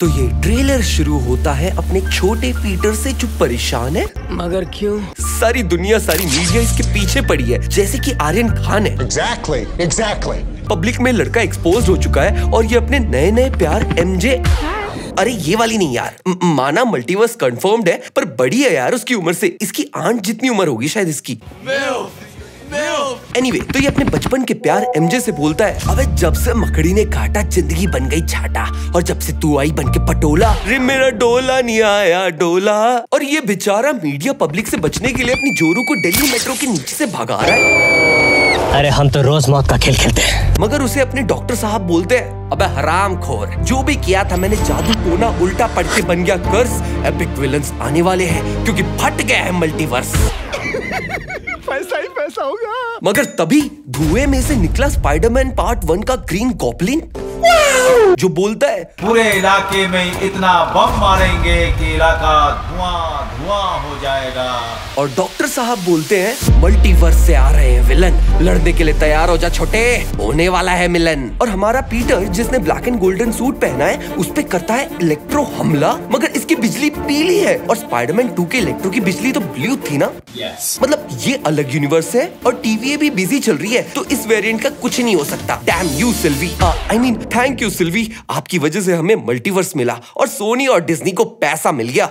तो ये ट्रेलर शुरू होता है अपने छोटे पीटर से जो परेशान है। मगर क्यों? सारी दुनिया, सारी मीडिया इसके पीछे पड़ी है, जैसे कि आर्यन खान है। Exactly. पब्लिक में लड़का एक्सपोज हो चुका है और ये अपने नए नए प्यार एमजे, अरे ये वाली नहीं यार, माना मल्टीवर्स कंफर्म्ड है, पर बड़ी है यार उसकी उम्र से, इसकी आंट जितनी उम्र होगी शायद इसकी। एनीवे, तो ये अपने बचपन के प्यार एमजे से बोलता है, अबे जब से मकड़ी ने काटा जिंदगी बन गई छाटा, और जब से तू आई बन के पटोला, रे मेरा डोला नहीं आया डोला। और ये बेचारा मीडिया पब्लिक से बचने के लिए अपनी जोरू को दिल्ली मेट्रो के नीचे से भगा रहा है। अरे हम तो रोज मौत का खेल खेलते हैं। मगर उसे अपने डॉक्टर साहब बोलते हैं, अबे हरामखोर, जो भी किया था मैंने जादू टोना उल्टा पड़ के बन गया कर्स, एपिक विलन्स आने वाले हैं क्योंकि फट गया है मल्टीवर्स। पैसा ही पैसा होगा। मगर तभी धुएं में से निकला स्पाइडरमैन पार्ट 1 का ग्रीन गॉब्लिन, जो बोलता है, पूरे इलाके में इतना बम मारेंगे कि इलाका धुआं धुआं हो जाएगा। और डॉक्टर साहब बोलते हैं, मल्टीवर्स से आ रहे हैं विलन, लड़ने के लिए तैयार हो जा छोटे, होने वाला है मिलन। और हमारा पीटर जिसने ब्लैक एंड गोल्डन सूट पहना है उस पे करता है इलेक्ट्रो हमला, मगर इसकी बिजली पीली है और स्पाइडरमैन 2 के इलेक्ट्रो की बिजली तो ब्लू थी ना। मतलब ये अलग यूनिवर्स है और टीवी भी बिजी चल रही है, तो इस वेरिएंट का कुछ नहीं हो सकता। Damn you Silvi, I mean thank you Silvi, आपकी वजह से हमें मल्टीवर्स मिला और सोनी और डिज्नी को पैसा मिल गया।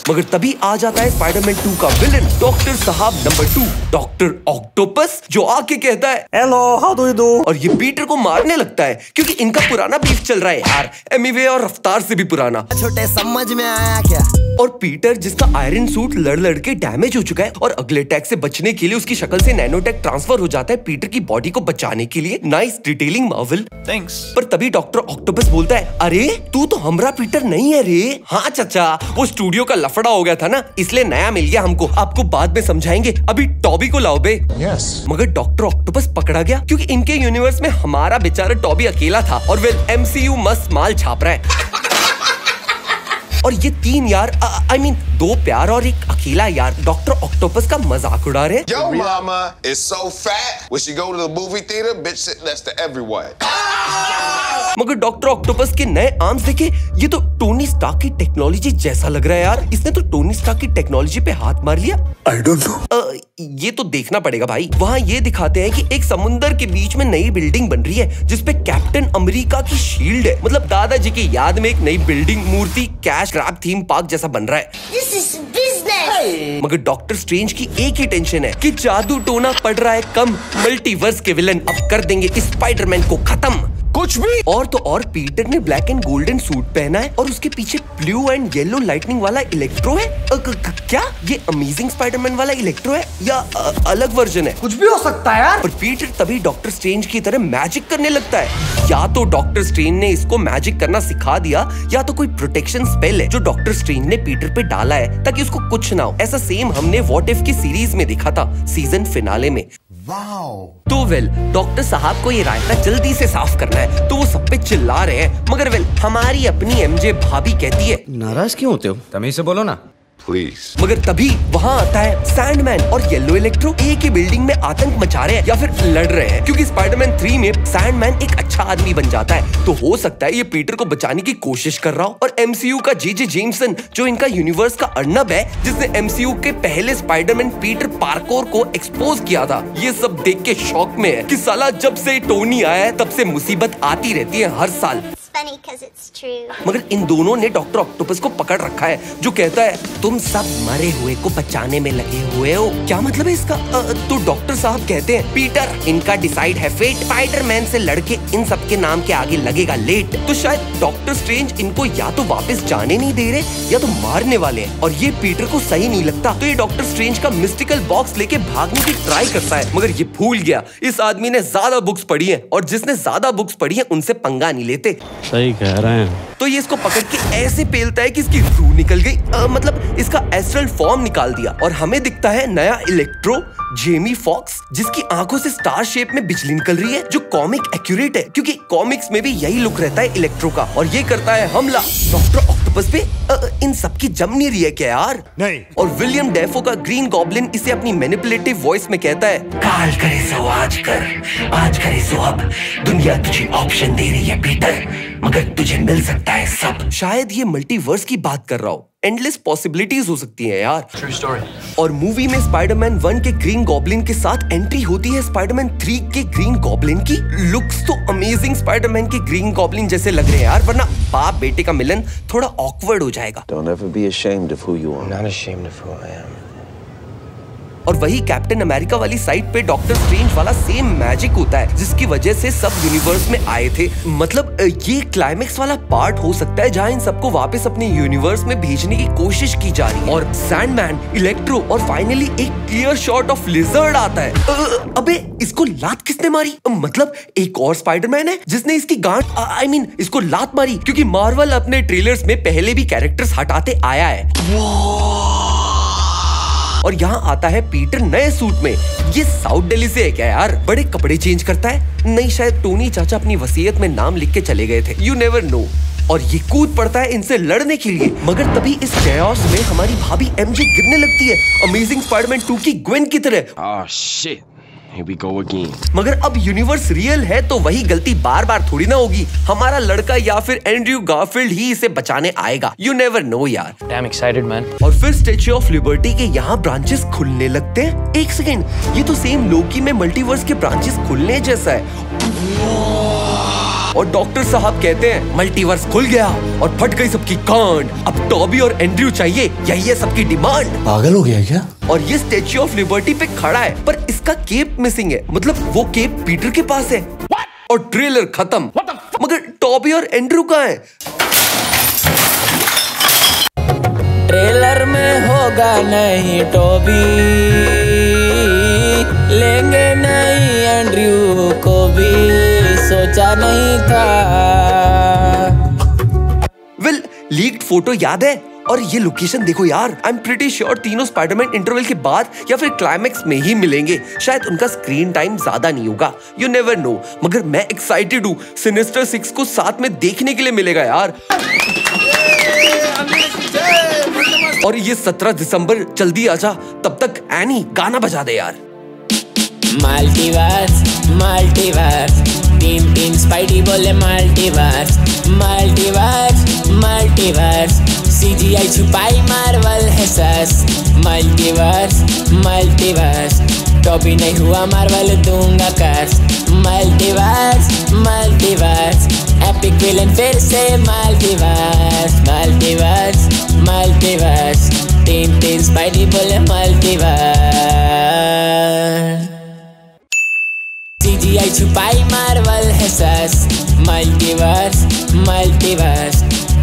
मगर तभी आ जाता है स्पाइडरमैन 2 का विलन, डॉक्टर साहब नंबर 2, डॉक्टर ऑक्टोपस, जो आके कहता है, hello how do you do, और ये पीटर को मारने लगता है क्योंकि इनका पुराना बीफ चल रहा है यार, एमिवे और रफ्तार से भी पुराना। छोटे समझ में आया क्या? और पीटर जिसका आयरन सूट लड़ के डैमेज हो चुका है और अगले अटैक से बचने के लिए उसकी शक्ल से नैनोटेक ट्रांसफर हो जाता है पीटर की बॉडी को बचाने के लिए। Nice detailing Marvel, thanks. पर तभी डॉक्टर ऑक्टोपस बोलता है, अरे तू तो हमरा पीटर नहीं है रे। हाँ चाचा, वो स्टूडियो का लफड़ा हो गया था ना, इसलिए नया मिल गया हमको, आपको बाद में समझाएंगे, अभी टॉबी को लाओ बे। मगर डॉक्टर ऑक्टोपस पकड़ा गया क्योंकि इनके यूनिवर्स में हमारा बेचारा टॉबी अकेला था और वे MCU मस्त माल छाप रहा है। और ये 3 यार, आई मीन 2 प्यार और एक अकेला यार डॉक्टर ऑक्टोपस का मजाक उड़ा रहे। Yo mama is so fat when she go to the movie theater, bitch sit next to everyone. मगर डॉक्टर ऑक्टोपस के नए आर्म्स देखे, ये तो टोनी स्टार्क की टेक्नोलॉजी जैसा लग रहा है यार, इसने तो टोनी स्टार्क की टेक्नोलॉजी पे हाथ मार लिया। I don't know. ये तो देखना पड़ेगा भाई। वहाँ ये दिखाते हैं कि एक समुंदर के बीच में नई बिल्डिंग बन रही है जिसपे कैप्टन अमेरिका की शील्ड है, मतलब दादाजी की याद में एक नई बिल्डिंग मूर्ति कैश ग्रैब थीम पार्क जैसा बन रहा है। This is business. मगर डॉक्टर स्ट्रेंज की एक ही टेंशन है कि जादू टोना पड़ रहा है कम, मल्टीवर्स के विलन अब कर देंगे इस स्पाइडरमैन को खत्म। कुछ भी और तो और पीटर ने ब्लैक एंड गोल्डन सूट पहना है और उसके पीछे ब्लू एंड येलो लाइटनिंग वाला इलेक्ट्रो है। क्या ये अमेजिंग स्पाइडरमैन वाला इलेक्ट्रो है या अलग वर्जन है? कुछ भी हो सकता है यार। पर पीटर तभी डॉक्टर स्ट्रेंज की तरह मैजिक करने लगता है। या तो डॉक्टर स्ट्रेंज ने इसको मैजिक करना सिखा दिया या तो कोई प्रोटेक्शन स्पेल है जो डॉक्टर स्ट्रेंज ने पीटर पे डाला है ताकि उसको कुछ ना हो। ऐसा सेम हमने व्हाट इफ की सीरीज में देखा था सीजन फिनाले में। तो वेल, डॉक्टर साहब को ये रायता जल्दी से साफ करना है तो वो सब पे चिल्ला रहे हैं, मगर वेल हमारी अपनी MJ भाभी कहती है, नाराज क्यों होते हो? तमीज से बोलो ना। Please. मगर तभी वहाँ आता है सैंडमैन और येलो इलेक्ट्रो एक ही बिल्डिंग में आतंक मचा रहे हैं या फिर लड़ रहे हैं क्योंकि स्पाइडरमैन 3 में सैंडमैन एक अच्छा आदमी बन जाता है, तो हो सकता है ये पीटर को बचाने की कोशिश कर रहा हो। और MCU का JJ जेम्सन जो इनका यूनिवर्स का अर्नब है, जिसने MCU के पहले स्पाइडरमैन पीटर पार्कोर को एक्सपोज किया था, ये सब देख के शॉक में है कि साला जब से टोनी आया है तब से मुसीबत आती रहती है हर साल। Funny 'cause it's true. मगर इन दोनों ने डॉक्टर ऑक्टोपस को पकड़ रखा है जो कहता है, तुम सब मरे हुए को बचाने में लगे हुए हो। क्या मतलब है इसका? तो डॉक्टर साहब कहते हैं, पीटर इनका डिसाइड है फेट, स्पाइडरमैन से लड़के इन सब के नाम के आगे लगेगा लेट। तो शायद डॉक्टर स्ट्रेंज इनको या तो वापस जाने नहीं दे रहे या तो मारने वाले हैं और ये पीटर को सही नहीं लगता, तो ये डॉक्टर स्ट्रेंज का मिस्टिकल बॉक्स लेके भागने की ट्राई करता है। मगर ये भूल गया इस आदमी ने ज्यादा बुक्स पढ़ी है और जिसने ज्यादा बुक्स पढ़ी है उनसे पंगा नहीं लेते। सही कह रहे हैं। तो ये इसको पकड़ के ऐसे पेलता है कि इसकी रूह निकल गई, मतलब इसका एस्ट्रल फॉर्म निकाल दिया और हमें दिखता है नया इलेक्ट्रो जेमी फॉक्स, जिसकी आंखों से स्टार शेप में बिजली निकल रही है जो कॉमिक एक्यूरेट है क्योंकि कॉमिक्स में भी यही लुक रहता है इलेक्ट्रो का, और ये करता है हमला डॉक्टर ऑक्टोपस आपस में इन सबकी जम नहीं रही है क्या यार? नहीं। और विलियम डेफो का ग्रीन गॉब्लिन इसे अपनी मैनिपुलेटिव वॉइस में कहता है, काल करे सो आज करे सो अब, दुनिया तुझे ऑप्शन दे रही है पीटर, मगर तुझे मिल सकता है सब। शायद ये मल्टीवर्स की बात कर रहा हो, एंडलेस पॉसिबिलिटीज हो सकती हैं यार। True story. और मूवी में स्पाइडरमैन 1 के ग्रीन गॉब्लिन के साथ एंट्री होती है स्पाइडरमैन 3 के ग्रीन गॉब्लिन की। लुक्स तो अमेजिंग स्पाइडरमैन के ग्रीन गॉब्लिन जैसे लग रहे हैं यार, वरना बाप बेटे का मिलन थोड़ा ऑकवर्ड हो जाएगा। Don't ever be ashamed of who you are. I'm not ashamed of who I am. और वही कैप्टन अमेरिका वाली साइड पे डॉक्टर स्ट्रेंज वाला सेम मैजिक होता है जिसकी वजह से सब यूनिवर्स में आए थे। मतलब ये क्लाइमेक्स वाला पार्ट हो सकता है जहाँ इन सबको वापस अपने यूनिवर्स में भेजने की कोशिश की जा रही है। और सैंडमैन, इलेक्ट्रो और फाइनली एक क्लियर शॉट ऑफ लिजर्ड आता है। अबे इसको लात किसने मारी? मतलब एक और स्पाइडरमैन है जिसने इसकी गांठ इसको लात मारी, क्योंकि मार्वल अपने ट्रेलर्स में पहले भी कैरेक्टर्स हटाते आया है। और यहाँ आता है पीटर नए सूट में। ये साउथ दिल्ली से है क्या यार? बड़े कपड़े चेंज करता है। नहीं, शायद टोनी चाचा अपनी वसीयत में नाम लिख के चले गए थे, यू नेवर नो। और ये कूद पड़ता है इनसे लड़ने के लिए, मगर तभी इस chaos में हमारी भाभी एमजे गिरने लगती है, अमेजिंग स्पाइडरमैन 2 की ग्वेन की तरह। Oh shit. Here we go again. मगर अब यूनिवर्स रियल है तो वही गलती बार बार थोड़ी ना होगी। हमारा लड़का या फिर एंड्रयू गारफील्ड ही इसे बचाने आएगा, यू नेवर नो यार। Damn excited, man. और फिर स्टैच्यू ऑफ लिबर्टी के यहाँ ब्रांचेस खुलने लगते हैं। एक सेकेंड, ये तो सेम लोकी में मल्टीवर्स के ब्रांचेस खुलने जैसा है। और डॉक्टर साहब कहते हैं मल्टीवर्स खुल गया और फट गई सबकी कांड, अब टॉबी और एंड्रयू चाहिए, यही है सबकी डिमांड। पागल हो गया क्या? और ये स्टैच्यू ऑफ लिबर्टी पे खड़ा है पर इसका केप मिसिंग है, मतलब वो केप पीटर के पास है। और ट्रेलर खत्म। मगर टॉबी और एंड्रयू कहाँ है? ट्रेलर में होगा नहीं टॉबी, लेंगे नहीं एंड्रयू को भी, सोचा नहीं था। वेल, लीक्ड फोटो याद है? और ये लोकेशन देखो यार, आई एम प्रीटी श्योर तीनों स्पाइडरमैन इंटरवल के बाद या फिर क्लाइमेक्स में ही मिलेंगे। शायद उनका स्क्रीन टाइम ज्यादा नहीं होगा, यू नेवर नो। मगर मैं एक्साइटेड हूँ, सिनिस्टर 6 को साथ में देखने के लिए मिलेगा यार। और ये 17 दिसंबर, जल्दी आजा, तब तक एनी गाना बजा दे यार। मल्टीवर्स मल्टीवर्स, तीन स्पाइडी बोले मल्टीवर्स मल्टीवर्स मल्टीवर्स, CGI छुपाई मार्वल है सस। मल्टीवर्स मल्टीवर्स, टॉबी नहीं हुआ मार्वल दूंगा कर्स। मल्टीवर्स मल्टीवर्स, एपिक विलन फिर से मल्टीवर्स मल्टीवर्स मल्टीवर्स, तीन स्पाइडी बोले मल्टीवर्स। CGI छुपाई मार्वल है सस। मल्टीवर्स मल्टीवर्स,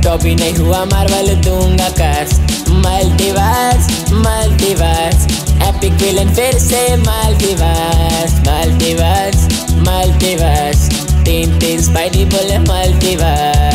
टॉबी नहीं हुआ मार्वल दूंगा कर्स। मल्टीवर्स मल्टीवर्स, एपिक विलन फिर से मल्टीवर्स मल्टीवर्स मल्टीवर्स, तीन स्पाइडी बोले मल्टीवर्स।